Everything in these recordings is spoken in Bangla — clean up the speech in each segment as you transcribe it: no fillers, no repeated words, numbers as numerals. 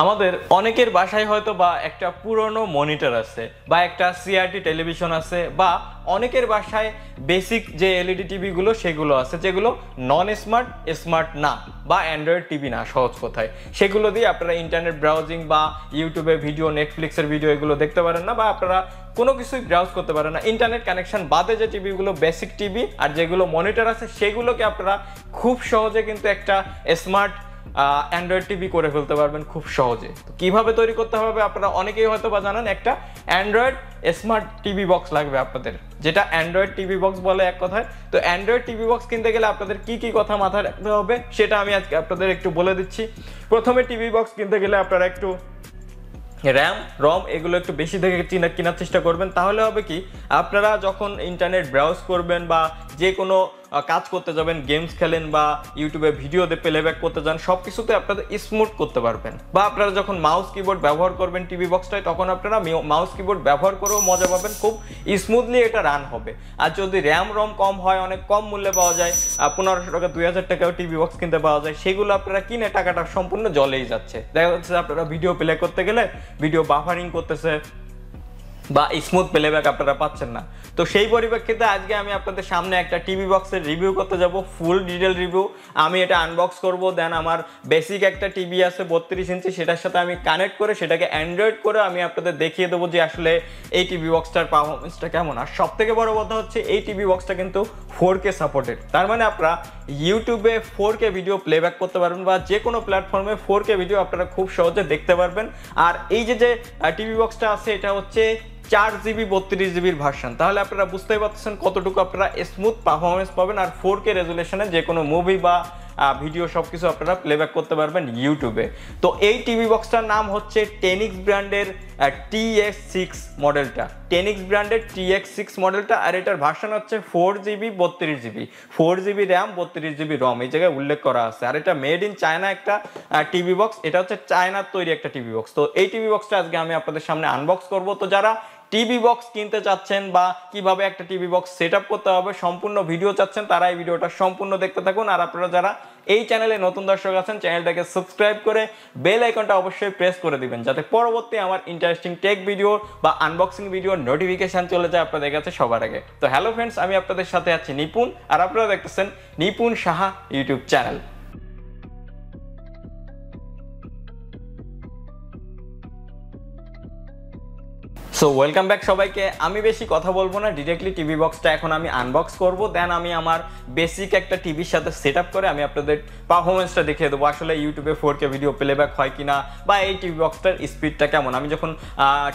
আমাদের অনেকের বাসায় হয়তো বা একটা পুরনো মনিটর আছে বা একটা সিআরটি টেলিভিশন আছে বা অনেকের বাসায় বেসিক যে এলইডি টিভিগুলো সেগুলো আছে যেগুলো নন স্মার্ট স্মার্ট না বা অ্যান্ড্রয়েড টিভি না সহজ কথায়, সেগুলো দিয়ে আপনারা ইন্টারনেট ব্রাউজিং বা ইউটিউবে ভিডিও, নেটফ্লিক্সের ভিডিও এগুলো দেখতে পারেন না বা আপনারা কোনো কিছুই ব্রাউজ করতে পারেন না। ইন্টারনেট কানেকশন বাদে যে টিভিগুলো বেসিক টিভি আর যেগুলো মনিটর আছে সেগুলোকে আপনারা খুব সহজে কিন্তু একটা স্মার্ট অ্যান্ড্রয়েড টিভি করে ফেলতে পারবেন খুব সহজে। তো কীভাবে তৈরি করতে হবে আপনারা অনেকেই হয়তো বা জানেন, একটা অ্যান্ড্রয়েড স্মার্ট টিভি বক্স লাগবে আপনাদের, যেটা অ্যান্ড্রয়েড টিভি বক্স বলে এক কথায়। তো অ্যান্ড্রয়েড টিভি বক্স কিনতে গেলে আপনাদের কি কি কথা মাথায় রাখতে হবে সেটা আমি আজকে আপনাদের একটু বলে দিচ্ছি। প্রথমে টিভি বক্স কিনতে গেলে আপনারা একটু র্যাম রম এগুলো একটু বেশি থেকে কেনার চেষ্টা করবেন। তাহলে হবে কি, আপনারা যখন ইন্টারনেট ব্রাউজ করবেন বা যে কোনো কাজ করতে যাবেন, গেমস খেলেন বা ইউটিউবে ভিডিওতে প্লেব্যাক করতে যান, সব কিছুতে আপনারা স্মুথ করতে পারবেন। বা আপনারা যখন মাউস কিবোর্ড ব্যবহার করবেন টিভি বক্সটায়, তখন আপনারা মাউস কিবোর্ড ব্যবহার করেও মজা পাবেন, খুব স্মুথলি এটা রান হবে। আর যদি র্যাম রম কম হয়, অনেক কম মূল্যে পাওয়া যায়, 1500 টাকা 2000 টাকাও টিভি বক্স কিনতে পাওয়া যায়, সেগুলো আপনারা কিনে টাকাটা সম্পূর্ণ জলেই যাচ্ছে। দেখা যাচ্ছে আপনারা ভিডিও প্লে করতে গেলে ভিডিও বাফারিং করতেছে বা স্মুথ প্লেব্যাক আপনারা পাচ্ছেন না। তো সেই পরিপ্রেক্ষিতে আজকে আমি আপনাদের সামনে একটা টিভি বক্সের রিভিউ করতে যাব, ফুল ডিটেল রিভিউ। আমি এটা আনবক্স করব, দেন আমার বেসিক একটা টিভি আছে 32 ইঞ্চি, সেটার সাথে আমি কানেক্ট করে সেটাকে অ্যান্ড্রয়েড করে আমি আপনাদের দেখিয়ে দেবো যে আসলে এই টিভি বক্সটার পারফরমেন্সটা কেমন। আর সব থেকে বড় কথা হচ্ছে এই টিভি বক্সটা কিন্তু 4K সাপোর্টেড, তার মানে আপনারা ইউটিউবে 4K ভিডিও প্লেব্যাক করতে পারবেন বা যে কোনো প্ল্যাটফর্মে 4K ভিডিও আপনারা খুব সহজে দেখতে পারবেন। আর এই যে টিভি বক্সটা আছে এটা হচ্ছে 4GB 32GBর ভার্সন। তাহলে আপনারা বুঝতেই পারছেন কতটুকু আপনারা স্মুথ পারফরমেন্স পাবেন আর 4K রেজুলেশনে যে কোনো মুভি বা ভিডিও সব কিছু আপনারা প্লেব্যাক করতে পারবেন ইউটিউবে। তো এই টিভি বক্সটার নাম হচ্ছে টেনিক্স ব্র্যান্ডের TX6 মডেলটা, টেনিক্স ব্র্যান্ডের TX6 মডেলটা। আর এটার ভার্সন হচ্ছে 4GB 32GB, 4GB RAM 32GB রম, এই জায়গায় উল্লেখ করা আছে। আর এটা মেড ইন চায়না একটা টিভি বক্স, এটা হচ্ছে চায়নার তৈরি একটা টিভি বক্স। তো এই টিভি বক্সটা আজকে আমি আপনাদের সামনে আনবক্স করব। তো যারা টিভি বক্স কিনতে চাচ্ছেন বা কিভাবে একটা টিভি বক্স সেট আপ করতে হবে সম্পূর্ণ ভিডিও চাচ্ছেন, তারা এই ভিডিওটা সম্পূর্ণ দেখতে থাকুন। আর আপনারা যারা এই চ্যানেলে নতুন দর্শক আছেন, চ্যানেলটাকে সাবস্ক্রাইব করে বেল আইকনটা অবশ্যই প্রেস করে দিবেন, যাতে পরবর্তী আমার ইন্টারেস্টিং টেক ভিডিও বা আনবক্সিং ভিডিওর নোটিফিকেশন চলে যায় আপনাদের কাছে সবার আগে। তো হ্যালো ফ্রেন্ডস, আমি আপনাদের সাথে আছি নিপুণ, আর আপনারা দেখতেছেন Nipun Saha YouTube channel. So welcome back সবাইকে। আমি বেশি কথা বলবো না, ডিরেক্টলি টিভি বক্সটা এখন আমি আনবক্স করব, দেন আমি আমার বেসিক একটা টিভির সাথে সেট আপ করে আমি আপনাদের পারফরমেন্সটা দেখিয়ে দেবো আসলে ইউটিউবে 4K ভিডিও প্লেব্যাক হয় কিনা বা এই টিভি বক্সটার স্পিডটা কেমন। আমি যখন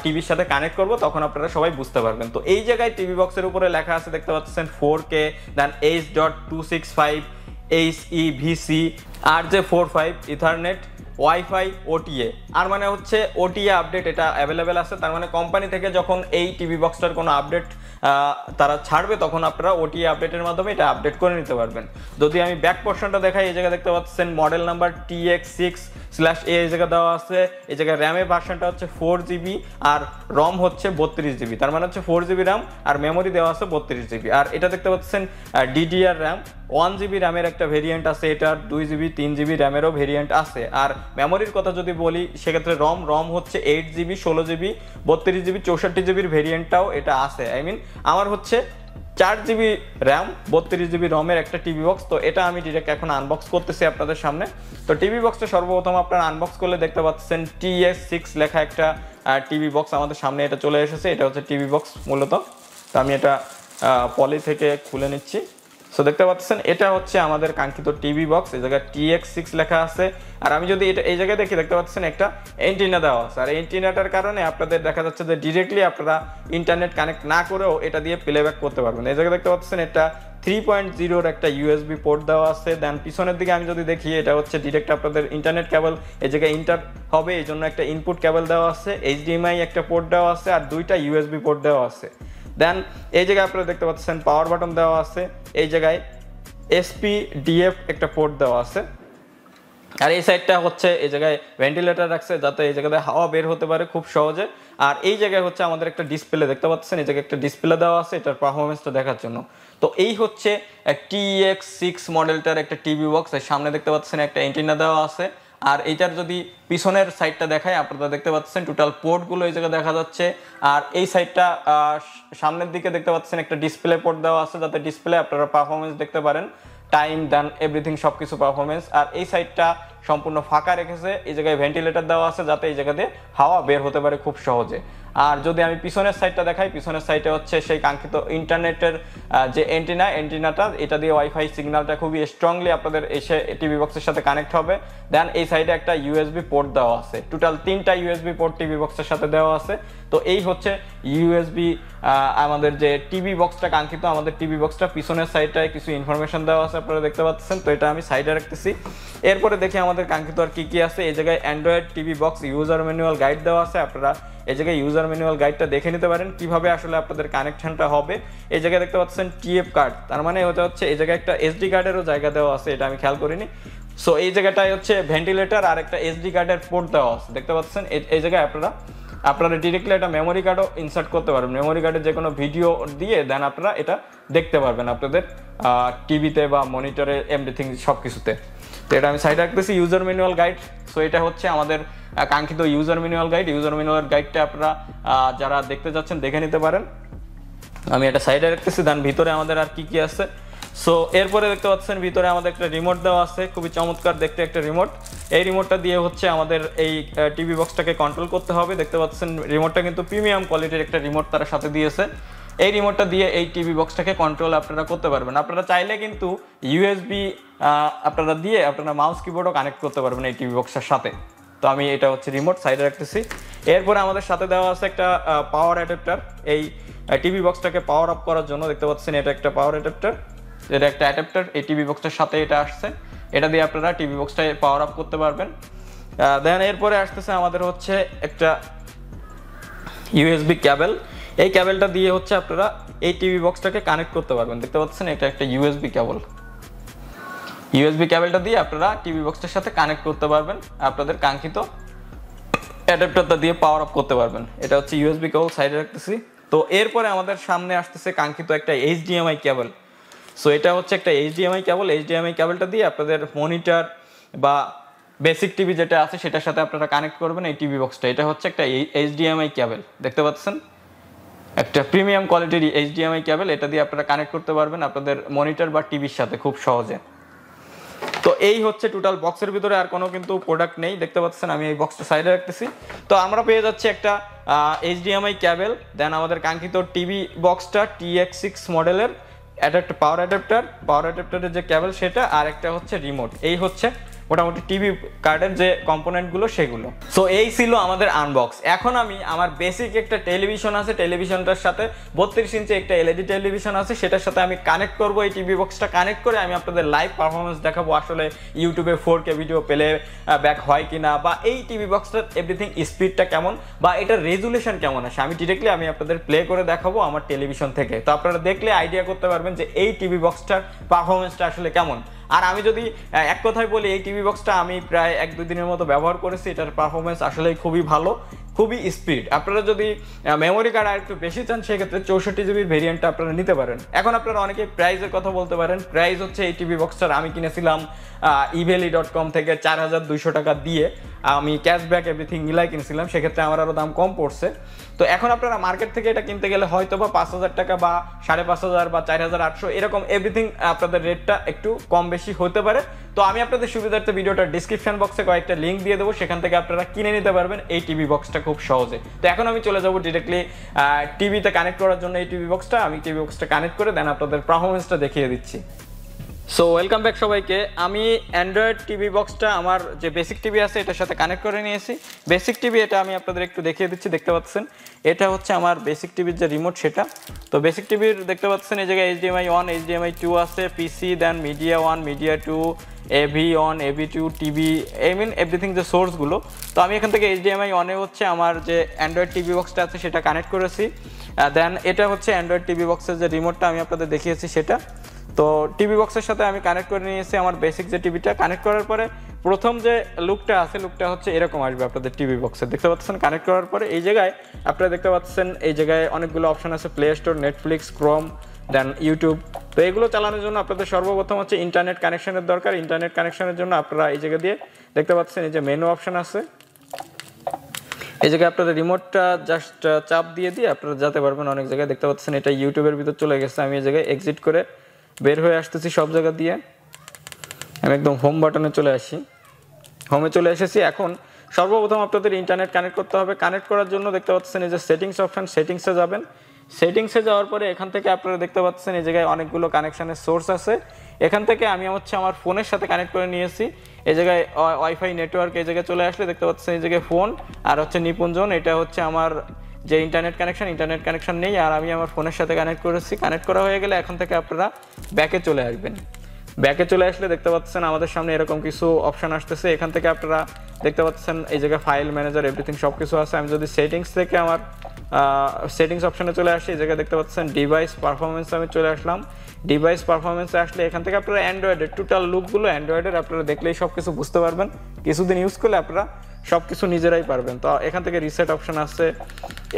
টিভির সাথে কানেক্ট করব তখন আপনারা সবাই বুঝতে পারবেন। তো এই জায়গায় টিভি বক্সের উপরে লেখা আছে, দেখতে পাচ্ছেন 4K, দেন H.265 HEVC RJ45 ethernet wifi OTA। আর মানে হচ্ছে OTA আপডেট এটা অ্যাভেলেবেল আছে, তার মানে কোম্পানি থেকে যখন এই টিভি বক্সটার কোনো আপডেট তারা ছাড়বে তখন আপনারা OTA আপডেটের মাধ্যমে এটা আপডেট করে নিতে পারবেন। যদি আমি ব্যাক পোর্শনটা দেখাই, এই জায়গায় দেখতে পাচ্ছেন মডেল নাম্বার TX6/A এই জায়গায় দেওয়া আছে। এই জায়গায় র্যামের ভার্সনটা হচ্ছে 4GB আর রম হচ্ছে 32GB, তার মানে হচ্ছে 4GB র্যাম আর মেমোরি দেওয়া আছে 32GB। আর এটা দেখতে পাচ্ছেন DDR র্যাম, 1GB র্যামের একটা ভেরিয়েন্ট আছে, এটার 2GB 3GB র্যামেরও ভেরিয়েন্ট আছে। আর মেমোরির কথা যদি বলি সেক্ষেত্রে রম হচ্ছে 8GB 16GB 32GB 64GBর ভেরিয়েন্টটাও এটা আছে। আই মিন আমার হচ্ছে 4GB র্যাম 32GB রমের একটা টিভি বক্স। তো এটা আমি ডিরেক্ট এখন আনবক্স করতেছি আপনাদের সামনে। তো টিভি বক্সটা সর্বপ্রথম আপনারা আনবক্স করলে দেখতে পাচ্ছেন TX6 লেখা একটা টিভি বক্স আমাদের সামনে এটা চলে এসেছে। এটা হচ্ছে টিভি বক্স মূলত। তো আমি এটা পলি থেকে খুলে নিচ্ছি। সো দেখতে পাচ্ছেন এটা হচ্ছে আমাদের কাঙ্ক্ষিত টিভি বক্স, এই জায়গায় TX6 লেখা আছে। আর আমি যদি এটা এই জায়গায় দেখি, দেখতে পাচ্ছেন একটা এন্টিনা দেওয়া আছে। আর এন্টিনাটার কারণে আপনাদের দেখা যাচ্ছে যে ডিরেক্টলি আপনারা ইন্টারনেট কানেক্ট না করেও এটা দিয়ে প্লেব্যাক করতে পারবেন। এই জায়গায় দেখতে পাচ্ছেন এটা 3.0 একটা USB পোর্ট দেওয়া আছে। দেন পিছনের দিকে আমি যদি দেখি, এটা হচ্ছে ডিরেক্ট আপনাদের ইন্টারনেট কেবল, এই জায়গায় ইন্টার হবে এই জন্য একটা ইনপুট কেবল দেওয়া আছে, HDMI একটা পোর্ট দেওয়া আছে আর 2টা USB পোর্ট দেওয়া আছে। দেন এই জায়গায় আপনারা দেখতে পাচ্ছেন পাওয়ার বাটন দেওয়া আছে, এই জায়গায় SPDF একটা পোর্ট দেওয়া আছে। আর এই সাইডটা হচ্ছে এই জায়গায় ভেন্টিলেটর রাখছে যাতে এই জায়গাতে হাওয়া বের হতে পারে খুব সহজে। আর এই জায়গায় হচ্ছে আমাদের একটা ডিসপ্লে দেখতে পাচ্ছেন, এই জায়গায় একটা ডিসপ্লে দেওয়া আছে এটার পারফরমেন্সটা দেখার জন্য। তো এই হচ্ছে TX6 মডেলটার একটা টিভি বক্স। এর সামনে দেখতে পাচ্ছেন একটা এন্টিনা দেওয়া আছে আর এইটার যদি পিছনের সাইডটা দেখায় আপনারা দেখতে পাচ্ছেন টোটাল পোর্টগুলো এই জায়গায় দেখা যাচ্ছে। আর এই সাইডটা সামনের দিকে দেখতে পাচ্ছেন একটা ডিসপ্লে পোর্ট দেওয়া আছে, যাতে ডিসপ্লে আপনারা পারফরমেন্স দেখতে পারেন, টাইম দেন এভরিথিং সব কিছু পারফরমেন্স। আর এই সাইডটা সম্পূর্ণ ফাঁকা রেখেছে, এই জায়গায় ভেন্টিলেটর দেওয়া আছে যাতে এই জায়গাতে হাওয়া বের হতে পারে খুব সহজে। আর যদি আমি পিছনের সাইডটা দেখাই, পিছনের সাইডে হচ্ছে সেই কাঙ্ক্ষিত ইন্টারনেটের যে এন্টিনাটা, এটা দিয়ে ওয়াইফাই সিগন্যালটা খুবই স্ট্রংলি আপনাদের এসে টিভি বক্সের সাথে কানেক্ট হবে। দেন এই সাইডে একটা ইউএসবি পোর্ট দেওয়া আছে, টোটাল 3টা ইউএসবি পোর্ট টিভি বক্সের সাথে দেওয়া আছে। তো এই হচ্ছে ইউএসবি আমাদের যে টিভি বক্সটা কাঙ্ক্ষিত, আমাদের টিভি বক্সটা পিছনের সাইডটায় কিছু ইনফরমেশন দেওয়া আছে আপনারা দেখতে পাচ্ছেন। তো এটা আমি সাইডে রাখতেছি। এরপরে দেখি আমাদের কাঙ্ক্ষিত আর কি আছে। এই জায়গায় Android TV box user manual guide দেওয়া আছে, আপনারা এই জায়গায় ইউজার ম্যানুয়াল গাইডটা দেখে নিতে পারেন কিভাবে আসলে আপনাদের কানেকশনটা হবে। এই জায়গায় দেখতে পাচ্ছেন টিএফ কার্ড, তার মানে ওটা হচ্ছে এই জায়গায় একটা এসডি কার্ডেরও জায়গা দেওয়া আছে, এটা আমি খেয়াল করিনি। সো এই জায়গাটায় হচ্ছে ভেন্টিলেটর আর একটা এসডি কার্ডের পোর্ট দেওয়া আছে, দেখতে পাচ্ছেন। এই জায়গায় আপনারা ডিরেক্টলি একটা মেমোরি কার্ডও ইনসার্ট করতে পারবেন, মেমোরি কার্ডের যে কোনো ভিডিও দিয়ে দেন আপনারা এটা দেখতে পারবেন আপনাদের টিভিতে বা মনিটরে এভরিথিং সব কিছুতে। তো এটা আমি সাইডে রাখতেছি ইউজার ম্যানুয়াল গাইড। সো এটা হচ্ছে আমাদের কাঙ্ক্ষিত user manual guide. User manual গাইডটা আপনারা যারা দেখতে যাচ্ছেন দেখে নিতে পারেন। আমি এটা সাইডে রাখতেছি। দেন ভিতরে আমাদের আর কি আছে। সো এরপরে দেখতে পাচ্ছেন ভিতরে আমাদের একটা রিমোট দেওয়া আছে, খুবই চমৎকার দেখতে একটা রিমোট। এই রিমোটটা দিয়ে হচ্ছে আমাদের এই টিভি বক্সটাকে কন্ট্রোল করতে হবে। দেখতে পাচ্ছেন রিমোটটা কিন্তু প্রিমিয়াম কোয়ালিটির একটা রিমোট তারা সাথে দিয়েছে। এই রিমোটটা দিয়ে এই টিভি বক্সটাকে কন্ট্রোল আপনারা করতে পারবেন। আপনারা চাইলে কিন্তু ইউএসবি আপনারা দিয়ে আপনারা মাউস কিবোর্ডও কানেক্ট করতে পারবেন এই টিভি বক্সের সাথে। তো আমি এটা হচ্ছে রিমোট সাইডে রাখতেছি। এরপরে আমাদের সাথে দেওয়া আছে একটা পাওয়ার অ্যাডাপ্টার, এই টিভি বক্সটাকে পাওয়ার আপ করার জন্য। দেখতে পাচ্ছেন এটা একটা পাওয়ার অ্যাডাপ্টার, এটা একটা অ্যাডাপ্টার এই টিভি বক্সটার সাথে এটা আসছে, এটা দিয়ে আপনারা টিভি বক্সটাকে পাওয়ার আপ করতে পারবেন। দেন এরপরে আসতেছে আমাদের হচ্ছে একটা ইউএসবি ক্যাবেল। এই ক্যাবেলটা দিয়ে হচ্ছে আপনারা এই টিভি বক্সটাকে কানেক্ট করতে পারবেন। দেখতে পাচ্ছেন এটা একটা ইউএসবি ক্যাবেল। ইউএসবি ক্যাবেলটা দিয়ে আপনারা টিভি বক্সটার সাথে কানেক্ট করতে পারবেন, আপনাদের কাঙ্ক্ষিত অ্যাডাপ্টারটা দিয়ে পাওয়ার আপ করতে পারবেন। এটা হচ্ছে ইউএসবি কেবল সাইডে রাখতেছি। তো এরপরে আমাদের সামনে আসতেছে কাঙ্ক্ষিত একটা এইচডিএমআই কেবল। সো এটা হচ্ছে একটা এইচডিএমআই কেবল। এইচডিএমআই কেবলটা দিয়ে আপনাদের মনিটর বা বেসিক টিভি যেটা আছে সেটার সাথে আপনারা কানেক্ট করবেন এই টিভি বক্সটা। এটা হচ্ছে একটা এইচডিএমআই কেবল, দেখতে পাচ্ছেন একটা প্রিমিয়াম কোয়ালিটির এইচডিএমআই কেবল। এটা দিয়ে আপনারা কানেক্ট করতে পারবেন আপনাদের মনিটর বা টিভির সাথে খুব সহজে। তো এই হচ্ছে টোটাল বক্সের ভিতরে আর কোনো কিন্তু প্রোডাক্ট নেই, দেখতে পাচ্ছেন। আমি এই বক্সটা সাইডে রাখতেছি। তো আমরা পেয়ে যাচ্ছি একটা এইচডিএমআই কেবল, দেন আমাদের কাঙ্ক্ষিত টিভি বক্সটা TX6 মডেলের পাওয়ার অ্যাডাপ্টারের যে কেবল সেটা, আর একটা হচ্ছে রিমোট। এই হচ্ছে মোটামুটি টিভি কার্ডের যে কম্পোনেন্টগুলো সেগুলো। সো এই ছিল আমাদের আনবক্স। এখন আমি আমার বেসিক একটা টেলিভিশন আছে, টেলিভিশনটার সাথে 32 ইঞ্চি একটা এলইডি টেলিভিশন আছে, সেটার সাথে আমি কানেক্ট করব। এই টিভি বক্সটা কানেক্ট করে আমি আপনাদের লাইভ পারফরমেন্স দেখাবো, আসলে ইউটিউবে 4K ভিডিও পেলে ব্যাক হয় কিনা, বা এই টিভি বক্সটার এভরিথিং স্পিডটা কেমন, বা এটার রেজুলেশন কেমন আসে, আমি ডিরেক্টলি আপনাদের প্লে করে দেখাবো আমার টেলিভিশন থেকে। তো আপনারা দেখলে আইডিয়া করতে পারবেন যে এই টিভি বক্সটার পারফরমেন্সটা আসলে কেমন। আর আমি যদি এক কথায় বলি, এই টিভি বক্সটা আমি প্রায় 1-2 দিনের মতো ব্যবহার করেছি। এটার পারফরমেন্স আসলে খুবই ভালো, খুবই স্পিড। আপনারা যদি মেমোরি কার্ড আর একটু বেশি চান সেক্ষেত্রে 64 জিবির ভেরিয়েন্টটা আপনারা নিতে পারেন। এখন আপনারা অনেকে প্রাইসের কথা বলতে পারেন। প্রাইস হচ্ছে এই টিভি বক্সটার আমি কিনেছিলাম eveli.com থেকে 4200 টাকা দিয়ে। আমি ক্যাশব্যাক এভরিথিং মিলাই কিনেছিলাম, সেক্ষেত্রে আমার আরও দাম কম পড়ছে। তো এখন আপনারা মার্কেট থেকে এটা কিনতে গেলে হয়তো বা 5000 টাকা বা 5500 বা 4800 এরকম এভরিথিং আপনাদের রেটটা একটু কম বেশি হতে পারে। তো আমি আপনাদের সুবিধার্থে ভিডিওটার ডিসক্রিপশন বক্সে কয়েকটা লিঙ্ক দিয়ে দেবো, সেখান থেকে আপনারা কিনে নিতে পারবেন এই টিভি বক্সটা খুব সহজে। তো এখন আমি চলে যাবো ডিরেক্টলি টিভিতে কানেক্ট করার জন্য এই টিভি বক্সটা। আমি টিভি বক্সটা কানেক্ট করে দেন আপনাদের পারফরমেন্সটা দেখিয়ে দিচ্ছি। সো ওয়েলকাম ব্যাক সবাইকে। আমি অ্যান্ড্রয়েড টিভি বক্সটা আমার যে বেসিক টিভি আছে এটার সাথে কানেক্ট করে নিয়েছি। বেসিক টিভি এটা আমি আপনাদের একটু দেখিয়ে দিচ্ছি, দেখতে পাচ্ছেন এটা হচ্ছে আমার বেসিক টিভির যে রিমোট সেটা। তো বেসিক টিভির দেখতে পাচ্ছেন এই জায়গায় HDMI 1 HDMI 2 আছে, PC, then media 1 media 2, AV1 AV2 TV, I mean everything যে সোর্সগুলো। তো আমি এখান থেকে HDMI 1 হচ্ছে আমার যে অ্যান্ড্রয়েড টিভি বক্সটা আছে সেটা কানেক্ট করেছি। দেন এটা হচ্ছে অ্যান্ড্রয়েড টিভি বক্সের যে রিমোটটা আমি আপনাদের দেখিয়েছি সেটা। তো টিভি বক্সের সাথে আমি কানেক্ট করে নিয়েছি আমার বেসিক যে টিভিটা। কানেক্ট করার পরে প্রথম যে লুকটা আছে, লুকটা হচ্ছে এরকম আসবে আপনাদের টিভি বক্সে, দেখতে পাচ্ছেন। কানেক্ট করার পরে এই জায়গায় আপনারা দেখতে পাচ্ছেন এই জায়গায় অনেকগুলো অপশন আছে, প্লে স্টোর, নেটফ্লিক্স, ক্রোম, দেন ইউটিউব। তো এগুলো চালানোর জন্য আপনাদের সর্বপ্রথম হচ্ছে ইন্টারনেট কানেকশনের দরকার। ইন্টারনেট কানেকশনের জন্য আপনারা এই জায়গা দিয়ে দেখতে পাচ্ছেন এই যে মেনু অপশন আছে, এই জায়গায় আপনাদের রিমোটটা জাস্ট চাপ দিয়ে আপনারা যেতে পারবেন অনেক জায়গায়। দেখতে পাচ্ছেন এটা ইউটিউবের ভিতর চলে গেছে। আমি এই জায়গায় এক্সিট করে বের হয়ে আসতেছি সব জায়গা দিয়ে। আমি একদম হোম বাটনে চলে আসি, হোমে চলে এসেছি। এখন সর্বপ্রথম আপনাদের ইন্টারনেট কানেক্ট করতে হবে। কানেক্ট করার জন্য দেখতে পাচ্ছেন এই যে সেটিংস অপশন, সেটিংসে যাবেন। সেটিংসে যাওয়ার পরে এখান থেকে আপনারা দেখতে পাচ্ছেন এই জায়গায় অনেকগুলো কানেকশানের সোর্স আছে। এখান থেকে আমি হচ্ছে আমার ফোনের সাথে কানেক্ট করে নিয়েছি। এই জায়গায় ওয়াইফাই নেটওয়ার্ক, এই জায়গায় চলে আসলে দেখতে পাচ্ছেন এই জায়গায় ফোন আর হচ্ছে নিপুণ জোন। এটা হচ্ছে আমার যে ইন্টারনেট কানেকশন নেই আর আমি আমার ফোনের সাথে কানেক্ট করেছি। কানেক্ট করা হয়ে গেলে এখন থেকে আপনারা ব্যাকে চলে আসবেন। ব্যাকে চলে আসলে দেখতে পাচ্ছেন আমাদের সামনে এরকম কিছু অপশান আসতেছে। এখান থেকে আপনারা দেখতে পাচ্ছেন এই জায়গায় ফাইল ম্যানেজার এভরিথিং সব কিছু আছে। আমি যদি সেটিংস থেকে আমার সেটিংস অপশানে চলে আসি, এই জায়গায় দেখতে পাচ্ছেন ডিভাইস পারফরমেন্স, আমি চলে আসলাম। ডিভাইস পারফরমেন্সে আসলে এখান থেকে আপনারা অ্যান্ড্রয়েডের টোটাল লুকগুলো অ্যান্ড্রয়েডের আপনারা দেখলেই সব কিছু বুঝতে পারবেন। কিছুদিন ইউজ করলে আপনারা সব কিছু নিজেরাই পারবেন। তো এখান থেকে রিসেট অপশান আছে,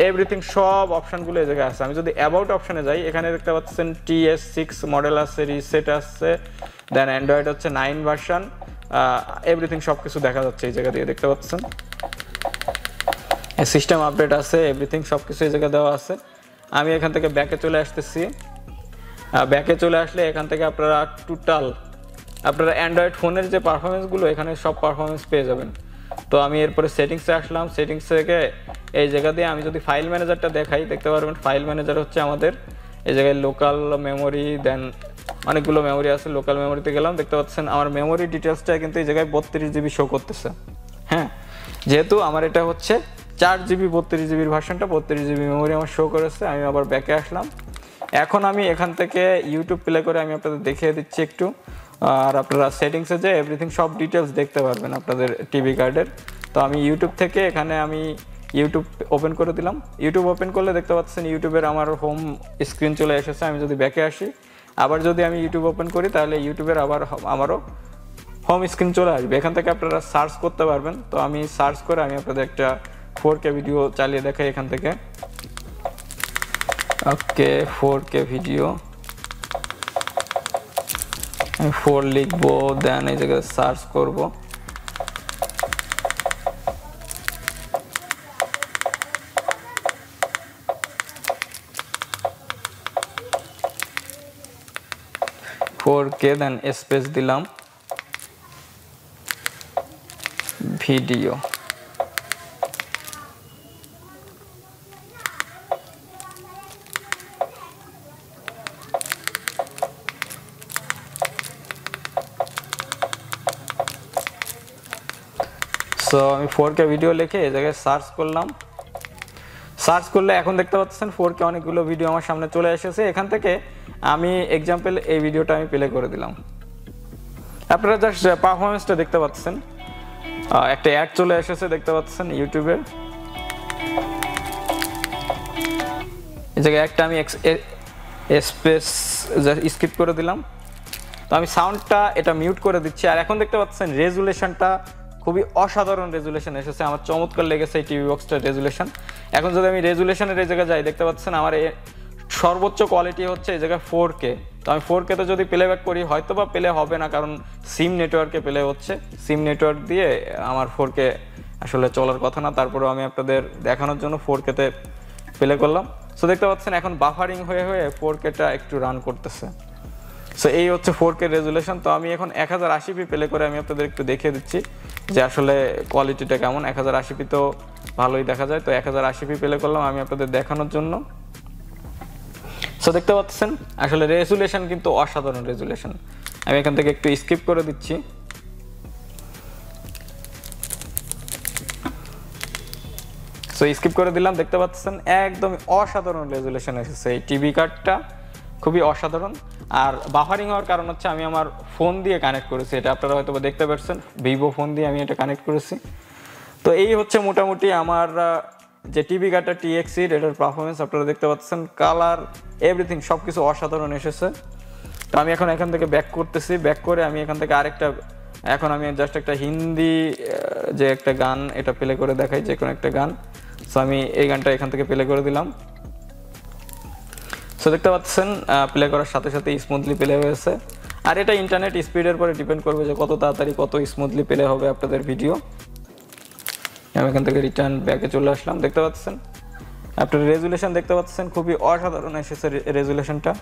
এভরিথিং সব অপশানগুলো এই জায়গায় আছে। আমি যদি অ্যাবাউট অপশানে যাই, এখানে দেখতে পাচ্ছেন TS6 মডেল আছে, রিসেট আছে, দেন অ্যান্ড্রয়েড হচ্ছে 9 ভার্সন, এভরিথিং সব কিছু দেখা যাচ্ছে এই জায়গা দিয়ে দেখতে পাচ্ছেন। সিস্টেম আপডেট আছে, এভরিথিং সব কিছু এই জায়গায় দেওয়া আছে। আমি এখান থেকে ব্যাকে চলে আসতেছি। ব্যাকে চলে আসলে এখান থেকে আপনারা টোটাল আপনারা অ্যান্ড্রয়েড ফোনের যে পারফরমেন্সগুলো এখানে সব পারফরমেন্স পেয়ে যাবেন। তো আমি এরপরে সেটিংসে আসলাম। সেটিংস থেকে এই জায়গা দিয়ে আমি যদি ফাইল ম্যানেজারটা দেখাই, দেখতে পারবেন ফাইল ম্যানেজার হচ্ছে আমাদের এই জায়গায় লোকাল মেমোরি, দেন অনেকগুলো মেমোরি আছে। লোকাল মেমোরিতে গেলাম, দেখতে পাচ্ছেন আমার মেমোরি ডিটেলসটা কিন্তু এই জায়গায় 32 GB শো করতেছে। হ্যাঁ, যেহেতু আমার এটা হচ্ছে 4 GB 32 GB ভার্সনটা 32 GB মেমোরি আমার শো করেছে। আমি আবার ব্যাকে আসলাম। এখন আমি এখান থেকে ইউটিউব প্লে করে আমি আপনাদের দেখিয়ে দিচ্ছি একটু। আর আপনারা সেটিংসে যে এভরিথিং সব ডিটেলস দেখতে পারবেন আপনাদের টিভি কার্ডের। তো আমি ইউটিউব থেকে এখানে আমি ইউটিউব ওপেন করে দিলাম। ইউটিউব ওপেন করলে দেখতে পাচ্ছেন ইউটিউবের আমার হোম স্ক্রিন চলে এসেছে। আমি যদি ব্যাকে আসি, আবার যদি আমি ইউটিউব ওপেন করি, তাহলে ইউটিউবের আবার আমারও হোম স্ক্রিন চলে আসবে। এখান থেকে আপনারা সার্চ করতে পারবেন। তো আমি সার্চ করে আমি আপনাদের একটা 4K ভিডিও চালিয়ে দেখাই এখান থেকে। ওকে, 4K ভিডিও আমি 4 লিখবো, দেন এই জায়গায় সার্চ করব। দেন স্পেস দিলাম ভিডিও। সো আমি 4K ভিডিও লিখে এই জায়গায় সার্চ করলাম। সার্চ করলে এখন দেখতে পাচ্ছেন 4K অনেকগুলো ভিডিও আমার সামনে চলে এসেছে। এখান থেকে আমি এক্সাম্পল এই ভিডিওটা আমি প্লে করে দিলাম। আপনারা জাস্ট পারফরমেন্সটা দেখতে পাচ্ছেন। একটা অ্যাড চলে এসেছে দেখতে পাচ্ছেন ইউটিউবের। এই জায়গায় একটা আমি স্পেস স্কিপ করে দিলাম। তো আমি সাউন্ডটা এটা মিউট করে দিচ্ছি। আর এখন দেখতে পাচ্ছেন রেজুলেশনটা খুবই অসাধারণ রেজুলেশন এসেছে। আমার চমৎকার লেগেছে এই টিভি বক্সটার রেজুলেশন। এখন যদি আমি রেজুলেশনের এই জায়গায় যাই, দেখতে পাচ্ছেন আমার সর্বোচ্চ কোয়ালিটি হচ্ছে এই জায়গায় 4K। তো আমি 4K-তে যদি প্লেব্যাক করি হয়তো বা প্লে হবে না, কারণ সিম নেটওয়ার্কে প্লে হচ্ছে। সিম নেটওয়ার্ক দিয়ে আমার 4K আসলে চলার কথা না। তারপরেও আমি আপনাদের দেখানোর জন্য 4K-তে প্লে করলাম। সো দেখতে পাচ্ছেন এখন বাফারিং হয়ে 4K-টা একটু রান করতেছে। সো এই হচ্ছে 4K রেজুলেশন। তো আমি এখন 1080p প্লে করে আমি আপনাদের একটু দেখিয়ে দিচ্ছি যে আসলে কোয়ালিটিটা কেমন। 1080p তো ভালোই দেখা যায়। তো 1080p প্লে করলাম আমি আপনাদের দেখানোর জন্য। সো দেখতে পাচ্ছেন আসলে রেজুলেশন কিন্তু অসাধারণ রেজুলেশন। আমি এখান থেকে একটু স্কিপ করে দিচ্ছি। সো স্কিপ করে দিলাম। দেখতে পাচ্ছেন একদম অসাধারণ রেজুলেশন এসেছে। এই টিভি কার্ডটা খুবই অসাধারণ। আর বাফারিং হওয়ার কারণ হচ্ছে আমি আমার ফোন দিয়ে কানেক্ট করেছি। এটা আপনারা হয়তো দেখতে পাচ্ছেন, ভিভো ফোন দিয়ে আমি এটা কানেক্ট করেছি। তো এই হচ্ছে মোটামুটি আমার যে টিভি কার্ডটা TX6 এটার পারফরমেন্স। আপনারা দেখতে পাচ্ছেন কালার এভরিথিং সব কিছু অসাধারণ এসেছে। তো আমি এখন এখান থেকে ব্যাক করতেছি। ব্যাক করে আমি এখান থেকে আরেকটা, এখন আমি জাস্ট একটা হিন্দি যে একটা গান এটা প্লে করে দেখাই, যে কোনো একটা গান। সো আমি এই গানটা এখান থেকে প্লে করে দিলাম। সো দেখতে পাচ্ছেন প্লে করার সাথে সাথে স্মুথলি প্লে হয়েছে। আর এটা ইন্টারনেট স্পিডের উপরে ডিপেন্ড করবে যে কত তাড়াতাড়ি কত স্মুথলি প্লে হবে আপনাদের ভিডিও। আমি এখান থেকে রিটার্ন ব্যাকে চলে আসলাম। দেখতে পাচ্ছেন আপনার রেজুলেশন দেখতে পাচ্ছেন খুবই অসাধারণ এসেছে রেজুলেশনটা।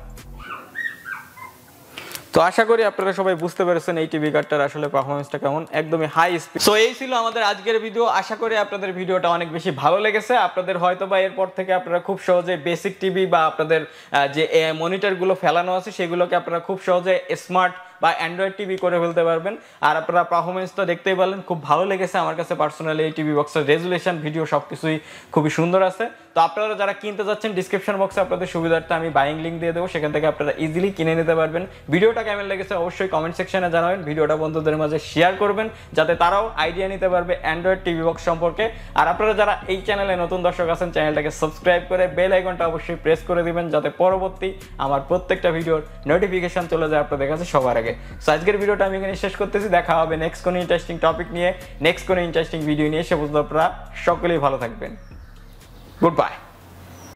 তো আশা করি আপনারা সবাই বুঝতে পেরেছেন এই টিভি কার্ডটার আসলে পারফরমেন্সটা কেমন, একদমই হাই স্পিড। সো এই ছিল আমাদের আজকের ভিডিও। আশা করি আপনাদের ভিডিওটা অনেক বেশি ভালো লেগেছে। আপনাদের হয়তো বা এরপর থেকে আপনারা খুব সহজে বেসিক টিভি বা আপনাদের যে মনিটরগুলো ফেলানো আছে সেগুলোকে আপনারা খুব সহজে স্মার্ট বা অ্যান্ড্রয়েড টিভি করে ফেলতে পারবেন। আর আপনারা পারফরমেন্সটা দেখতেই পারলেন, খুব ভালো লেগেছে আমার কাছে পার্সোনালি। এই টিভি বক্সের রেজুলেশন ভিডিও সব কিছুই খুবই সুন্দর আছে। তো আপনারা যারা কিনতে যাচ্ছেন ডিসক্রিপশন বক্সে আপনাদের সুবিধার্থে আমি বাইং লিঙ্ক দিয়ে দেবো, সেখান থেকে আপনারা ইজিলি কিনে নিতে পারবেন। ভিডিওটা কেমন লেগেছে অবশ্যই কমেন্ট সেকশনে জানাবেন। ভিডিওটা বন্ধুদের মাঝে শেয়ার করবেন যাতে তারাও আইডিয়া নিতে পারবে অ্যান্ড্রয়েড টিভি বক্স সম্পর্কে। আর আপনারা যারা এই চ্যানেলে নতুন দর্শক আছেন চ্যানেলটাকে সাবস্ক্রাইব করে বেল আইকনটা অবশ্যই প্রেস করে দিবেন যাতে পরবর্তী আমার প্রত্যেকটা ভিডিওর নোটিফিকেশন চলে যায় আপনাদের কাছে সবার আগে। সো আজকের ভিডিওটা আমি এখানে শেষ করতেছি। দেখা হবে নেক্সট কোনো ইন্টারেস্টিং টপিক নিয়ে, নেক্সট কোনো ইন্টারেস্টিং ভিডিও নিয়ে। সে বুঝতে আপনারা সকলেই ভালো থাকবেন। Good bye.